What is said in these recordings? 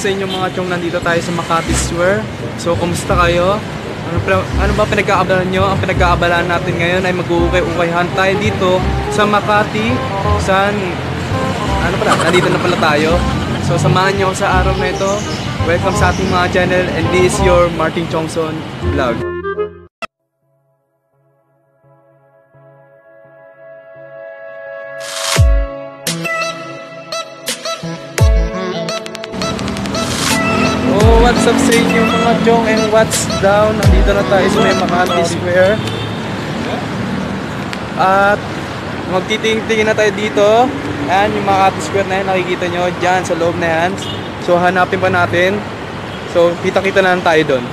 sa inyo mga chong? Nandito tayo sa Makati Square. So, kumusta kayo? Ano ba pinag-aabalan nyo? Ang pinag-aabalan natin ngayon ay mag-uukay-ukayhan tayo dito sa Makati. Nandito na pala tayo. So, samahan nyo sa araw na ito. Welcome sa ating mga channel, and this is your Martin Chongson Vlog. What's up sa inyo mga chong, and what's down? Nandito na tayo sa may Makati Square. At magtitingin na tayo dito. Ayan yung Makati Square na yan, nakikita nyo dyan sa loob na yan. So hanapin pa natin. So kita-kita na lang tayo doon.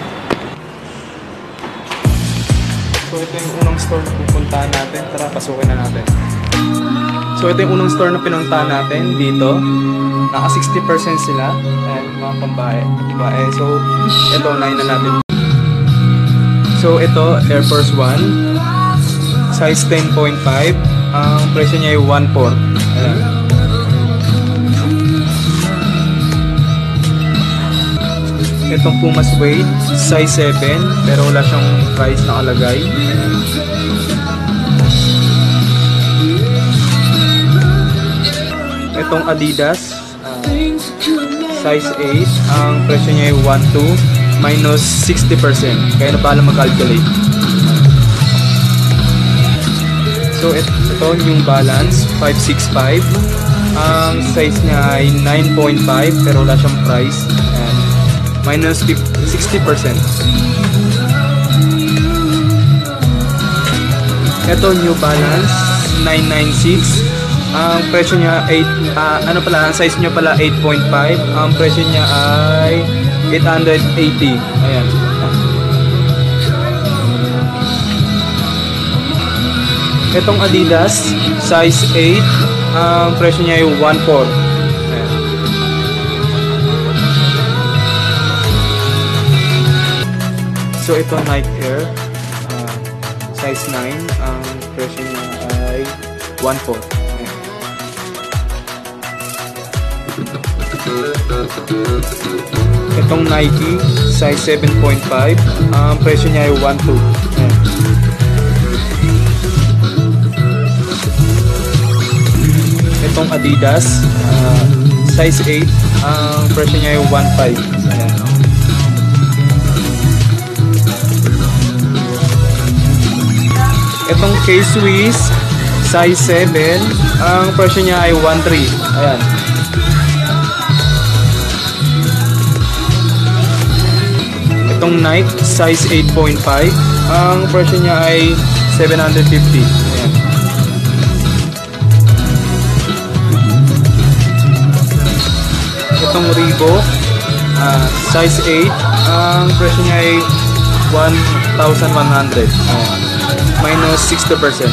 So ito yung unang store na pupuntahan natin. Tara, pasukin na natin. So ito yung unang store na pinuntahan natin dito. Naka 60% sila. Ayan, mga pambahe. So ito, unahin na natin. So ito, Air Force 1. Size 10.5. Ang presyo niya ay 1.4. Ayan. Itong Puma Suede, size 7, pero wala siyang price nakalagay. Itong Adidas, size 8, ang presyo niya ay 1.2 minus 60%. Kaya na pala mag-calculate. So ito yung Balance, 565. Ang size niya ay 9.5, pero wala siyang price. Minus 60%. Ito, New Balance 996. Ang presyo niya ay ang size niya pala 8.5. Ang presyo niya ay 880. Ayan. Itong Adidas size 8. Ang presyo niya ay 1.4. So ito Nike Air, size 9, ang presyo niya ay 1.4. Itong Nike, size 7.5, ang presyo niya ay 1.2. Itong Adidas, size 8, ang presyo niya ay 1.5. Ayan. Itong K-Swiss, size 7, ang presyo niya ay 1.3. Ayan. Itong Nike, size 8.5, ang presyo niya ay 750. Ayan. Itong Reebok, size 8, ang presyo niya ay 1,100. Ayan. Minus 60%.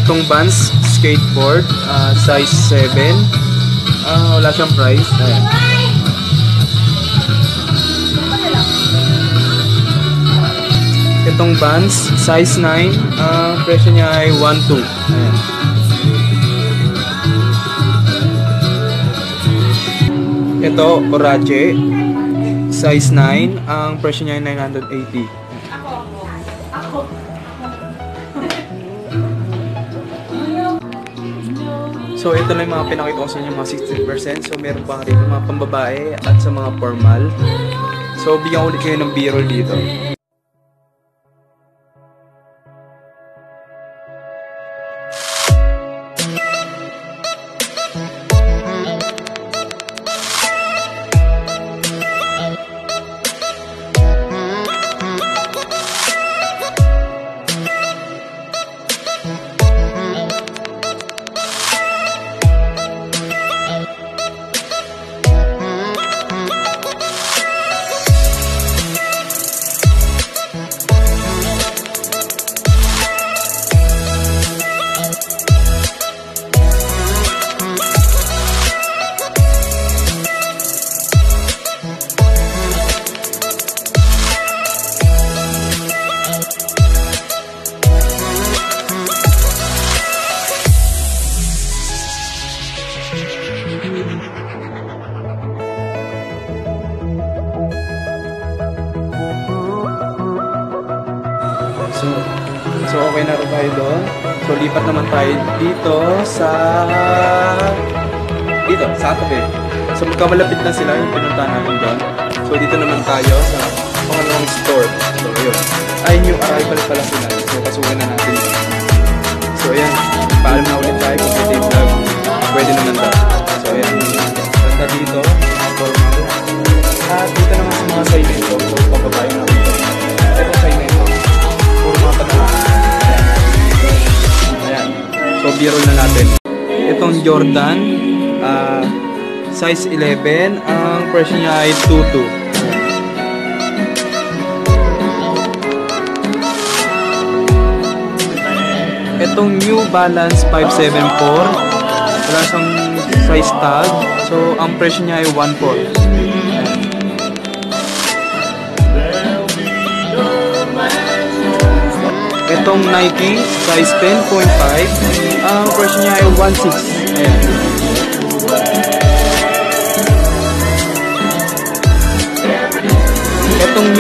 Itong Vans skateboard, size 7, wala siyang price. Ayan. Itong Vans size 9, presyo niya ay 1.2. Ayan. Ito, Orache, size 9, ang presyo niya ay 980. So ito na yung mga pinakita ko sa inyo, mga 60%. So meron pa rin mga pambabae at sa mga formal. So bigyan ulit kayo ng B-roll dito. So, okay na rin tayo doon. So, lipat naman tayo dito sa tabi. So, magkamalapit na sila yung pinuntahan natin doon. So, dito naman tayo sa pangalawang store. So, yun. Ay, new arrival pala sila. So, pasukin na natin yun. So, ayan. Paalam na ulit tayo kung pwede vlog. Pwede naman daw. So, ayan. Ganda dito. Mga formal. At dito naman sa mga silento. So, pababayo natin ito. Ito silento. Puro mga panahon. Ayan. So, b-roll na natin. Itong Jordan. Size 11. Ang presyo niya ay 22. Itong New Balance 574. Wala siyang size tag. So, ang presyo niya ay 14. Itong Nike size 10.5. Ang presyo niya ay 16. Ayan. Itong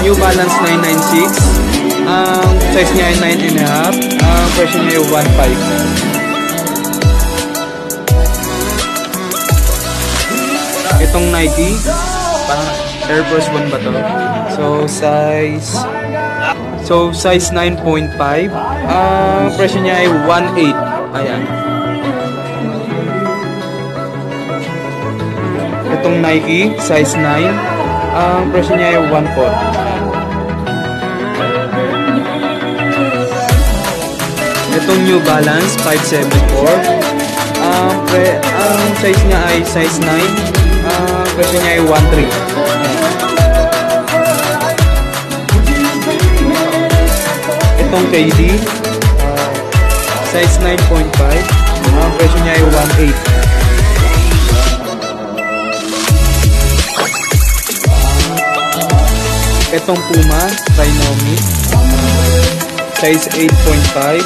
New Balance 996. Ang size niya ay 9.5. Ang presyo niya ay 15. Itong Nike, parang Air Force 1 ba to? So size 9.5. Ang presyo niya ay 18. Ayan. Itong Nike, size 9. Ang presyo niya ay 14. Itong New Balance 574. Ang size niya ay size 9. Ang presyo niya ay 13. Itong KD, size 9.5. Ang presyo niya ay 18. Itong Puma Trinamic, size 8.5.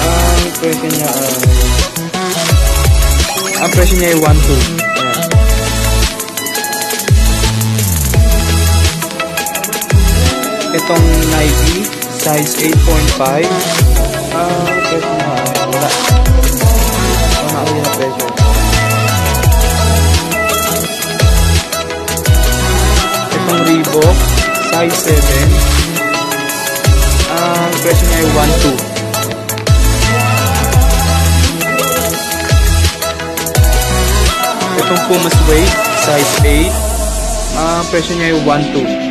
Ang presyo niya ay 12. Itong Nike size 8.5. Ang presyo niya wala. Nakakawin na presyo. Itong Reebok size 7. Ang presyo niya ay 12. Itong Puma Suede size 8. Ang presyo niya ay 12.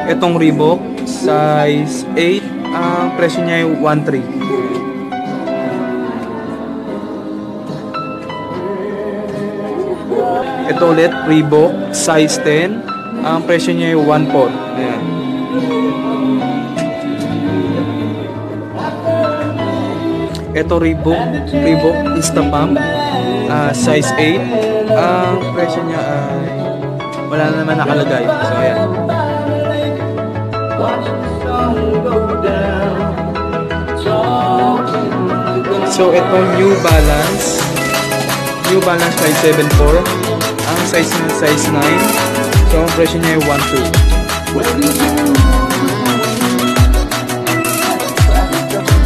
Itong Reebok size 8. Ang presyo niya ay 13. Ito ulit, Reebok size 10. Ang presyo niya ay 14. Ayan. Ito Reebok Instapump size 8. Ang presyo niya ay wala na naman nakalagay. So ayan. So itong New Balance 574. Ang size niya size 9. So ang presyo niya ay 12.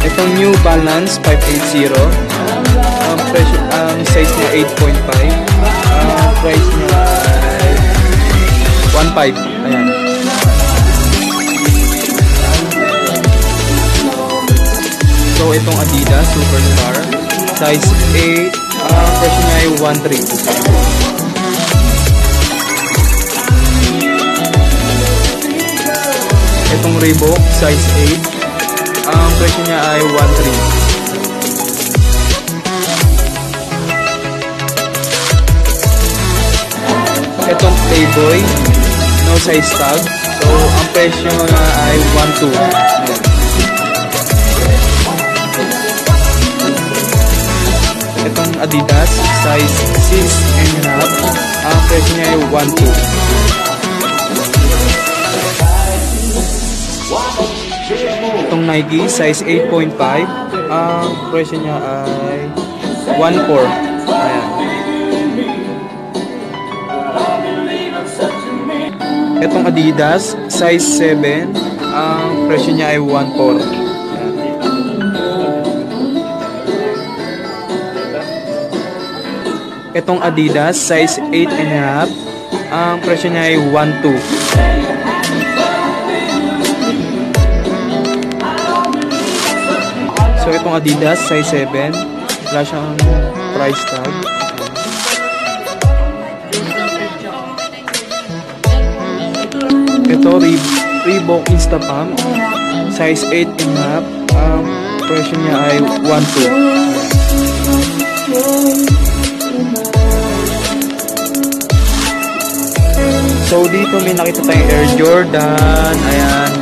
Itong New Balance 580. Ang size niya 8.5. Ang price niya ay 15. Ayan. So itong Adidas Superstar size 8. Ang presyo niya ay 13. Itong Reebok size 8. Ang presyo niya ay 13. Itong Playboy no size tag. So ang presyo niya ay 12. Itong Adidas size 6.5. Ang presyo niya ay 12. Itong Nike size 8.5. Ang presyo niya ay 14. Ayan. Itong Adidas, size 7, ang presyo niya ay 1.4. Itong Adidas, size 8.5, ang presyo niya ay 1.2. So itong Adidas, size 7, wala siyang price tag. Ito, Reebok Instapump, size 8.5, ang presyo niya ay 1.2. So dito may nakita tayong Air Jordan, ayan.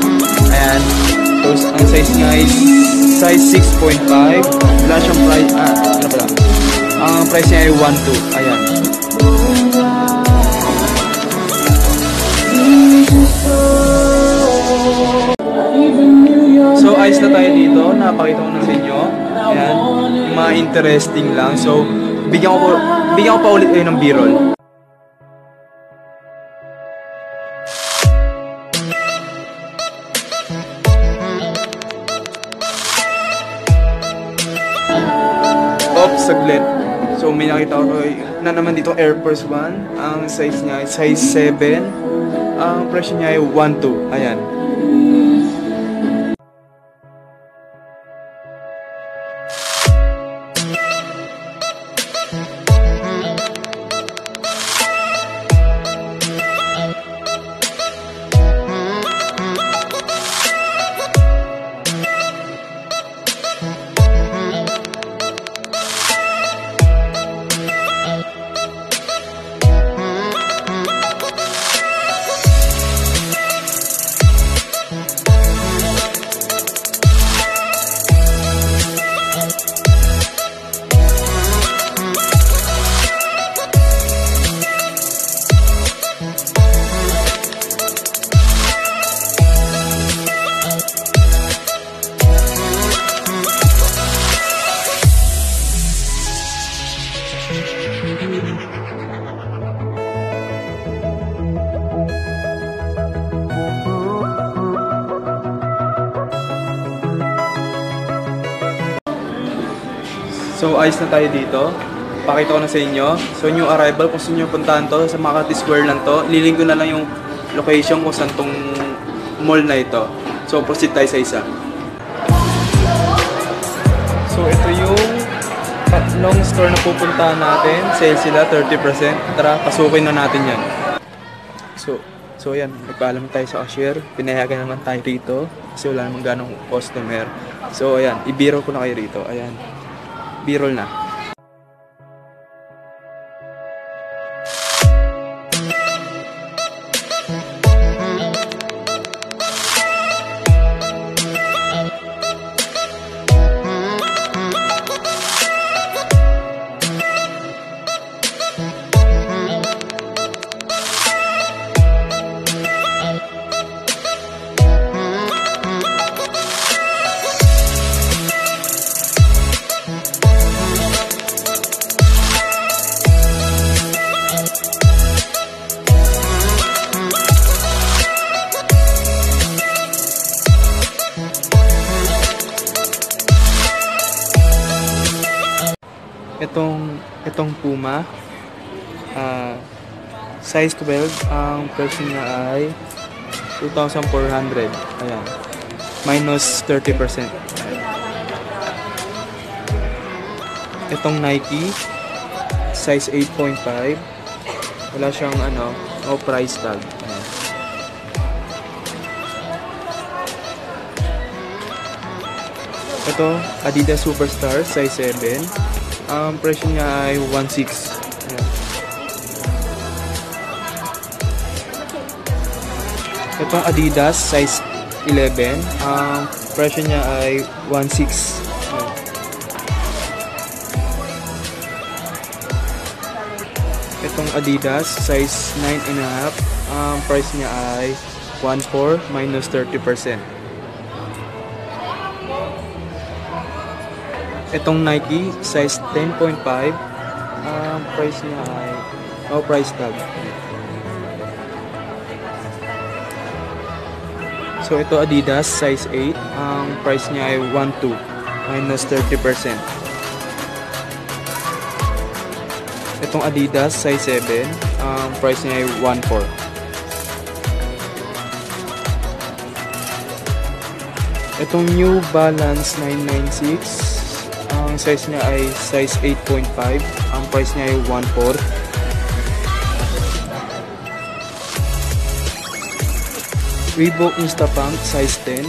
So ang size niya ay size 6.5, wala siyang price, ano pala, ang price niya ay 1.2, ayan. So ayos na tayo dito, napakita ko na sa inyo, ayan, yung mga interesting lang. So bigyan ko pa ulit kayo ng B-roll. Saglit. So may nakita ko na naman dito Air Force 1. Ang size niya ay size 7. Ang presyo niya ay 1.2. Ayan. So ayos na tayo dito. Pakita ko na sa inyo. So new arrival, kung saan nyo puntahan to, sa Makati Square lang to. Lilink ko na lang yung location kung saan tong mall na ito. So proceed tayo sa isa. So ito yung tatlong store na pupuntahan natin. Sale sila 30%. Tara, pasukin na natin yan. So ayan, nagpaalam tayo sa cashier. Pinayagan naman tayo rito kasi wala namang ganong customer. So ayan, i-B-roll ko na kayo rito. Ayan, B-roll na. Itong Puma, size 12, ang price niya ay 2,400. Ayan, minus 30%. Itong Nike, size 8.5, wala siyang no price tag. Ayan. Ito, Adidas Superstar, size 7. Ang presyo niya ay 1.6. Ayan. Itong Adidas size 11, ang presyo niya ay 1.6. Ayan. Itong Adidas size 9.5, ang price niya ay 1.4 minus 30%. Itong Nike, size 10.5, price niya ay no price tag. So ito Adidas size 8, ang price niya ay 12 minus 30%. Itong Adidas size 7, ang price niya ay 14. Itong New Balance 996, ang size niya ay size 8.5, ang price niya ay 14. Reebok Instapunk size 10,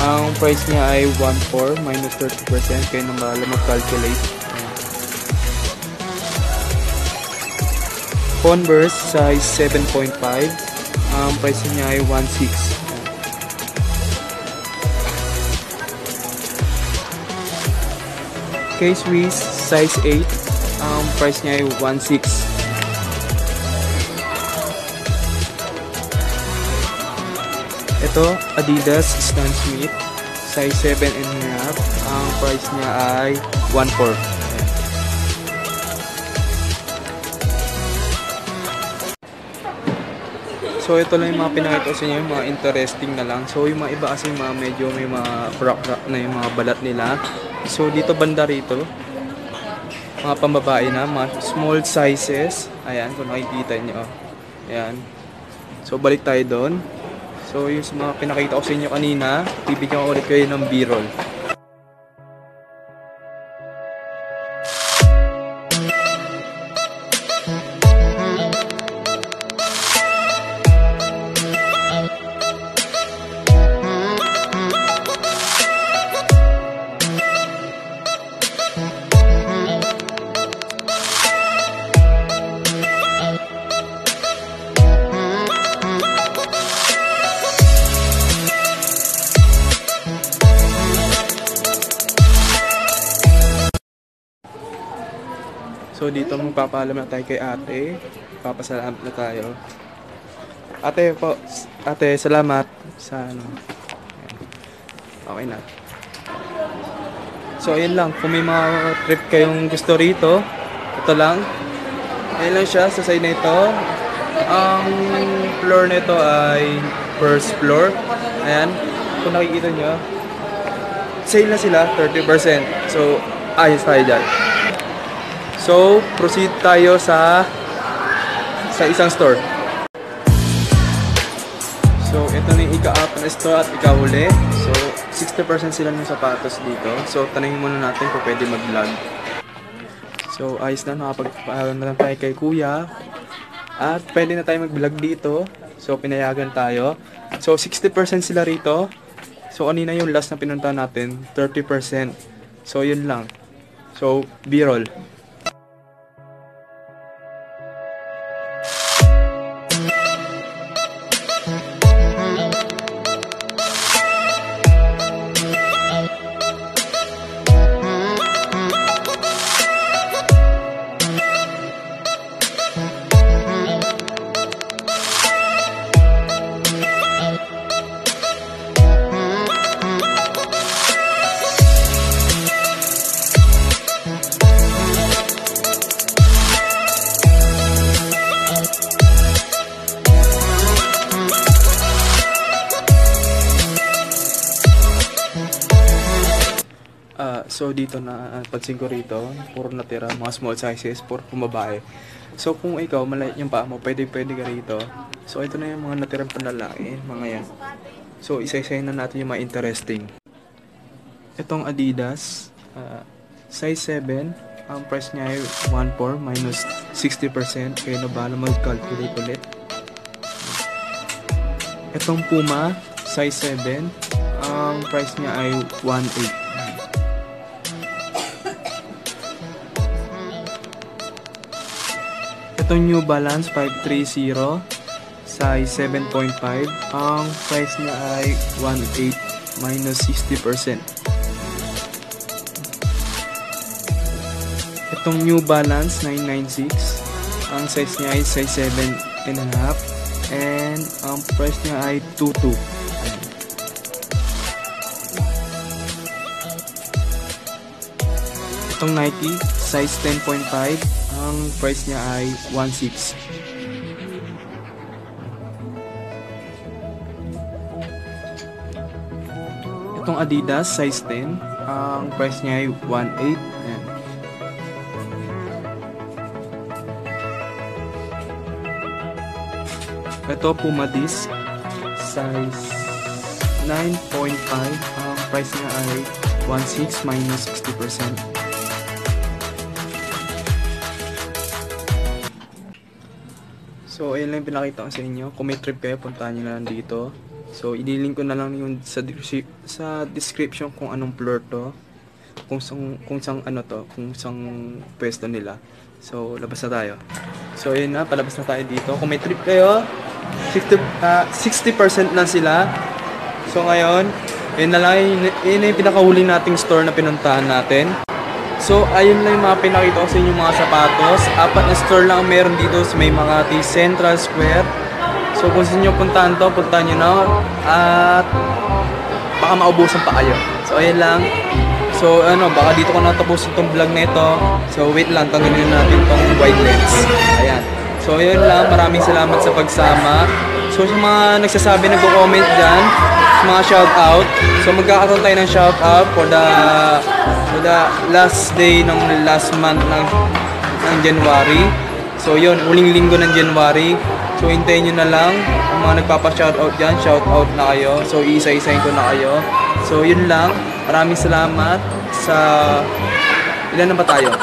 ang price niya ay 14 minus 30%, kaya nang bahala mag-calculate. Converse size 7.5, ang price niya ay 16. K-Swiss size 8, ang price niya ay 16. Ito, Adidas Stan Smith, size 7.5, ang price niya ay 14. So, ito lang yung mga pinakita ko sa inyo, yung mga interesting na lang. So, yung mga iba kasi mga medyo may mga crack-crack na yung mga balat nila. So, dito banda rito, mga pambabae na, mga small sizes. Ayan, kung nakikita nyo. Ayan. So, balik tayo doon. So, yung mga pinakita ko sa inyo kanina, bibigyan ko ulit kayo ng B-roll. So dito magpapaalam na tayo kay ate. Papasalamat na tayo. Ate po, ate salamat sa ano. Okay na. So ayun lang, kung may mga trip kayong gusto rito, ito lang. Ayun lang siya sa side na ito. Ang floor nito ay first floor. Ayan, kung nakikita nyo, sale na sila, 30%. So ayos tayo dyan. So, proceed tayo sa isang store. So, ito na yung ika-apat na store at ika-huli. So, 60% sila ng sapatos dito. So, tanungin muna natin kung pwede mag-vlog. So, ayos na, nakapag-paalam na lang tayo kay kuya. At pwede na tayo mag-vlog dito. So, pinayagan tayo. So, 60% sila rito. So, kanina yung last na pinunta natin, 30%. So, yun lang. So, B-roll. So dito na pansin ko rito, puro natira mga small sizes, puro pumabae. So kung ikaw maliit yung paa mo, pwede ka rito. So ito na yung mga natirang panlalaki, mga yan. So isa-isayin na natin yung mga interesting. Itong Adidas, size 7, ang price niya ay 14 minus 60%, kaya na bahala mag-calculate ulit. Itong Puma, size 7, ang price niya ay 18. Itong New Balance 530, size 7.5, ang price niya ay 18 minus 60%. Itong New Balance 996, ang size niya ay size 7.5, and ang price niya ay 22. Itong Nike, size 10.5, ang price niya ay 16. itong Adidas size 10. Ang price niya ay 1.8. Ayan. Ito Puma Disc size 9.5. Ang price niya ay 1.6 minus 60%. So, ayun lang yung pinakita ko sa inyo. Kung may trip kayo, puntahan nyo na lang dito. So, i-link ko na lang yung sa description kung anong floor to. Kung sang ano to, kung sang pwesto nila. So, labas na tayo. So, ayun na, palabas na tayo dito. Kung may trip kayo, 60% lang sila. So, ngayon, yun na lang, yun na yung pinakahuli nating store na pinuntahan natin. So, ayun lang yung mga pinakita ko sa inyo mga sapatos. 4 na store lang meron dito sa may Makati Central Square. So, kung gusto nyo puntahan to, puntahan nyo na. At baka maubusan pa kayo. So, ayun lang. So, baka dito ko natapos itong vlog na ito. So, wait lang, tanggalin natin itong wide lens. Ayan. So, ayun lang. Maraming salamat sa pagsama. So, sa mga nagsasabi, nagko-comment dyan, sa mga shoutout. So, magkakaroon tayo ng shoutout for the last day ng last month ng January. So, yun, uling linggo ng January. So, hintayin nyo na lang. Ang mga nagpapa-shoutout dyan, shoutout na kayo. So, iisa-isahin ko na kayo. So, yun lang. Maraming salamat sa... Ilan na ba tayo?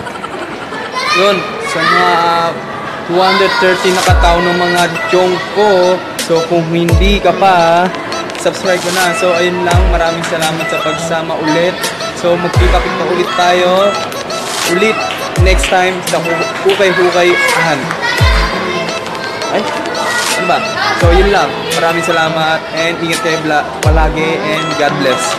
Yun, sa mga 230 na katao ng mga chong ko. So, kung hindi ka pa, subscribe ko na. So, ayun lang. Maraming salamat sa pagsama ulit. So, magkita-kita ulit tayo. Ulit next time sa Hukay-Hukay-ahan. Ay, ano ba? So, yun lang. Maraming salamat and ingat kayo palagi and God bless.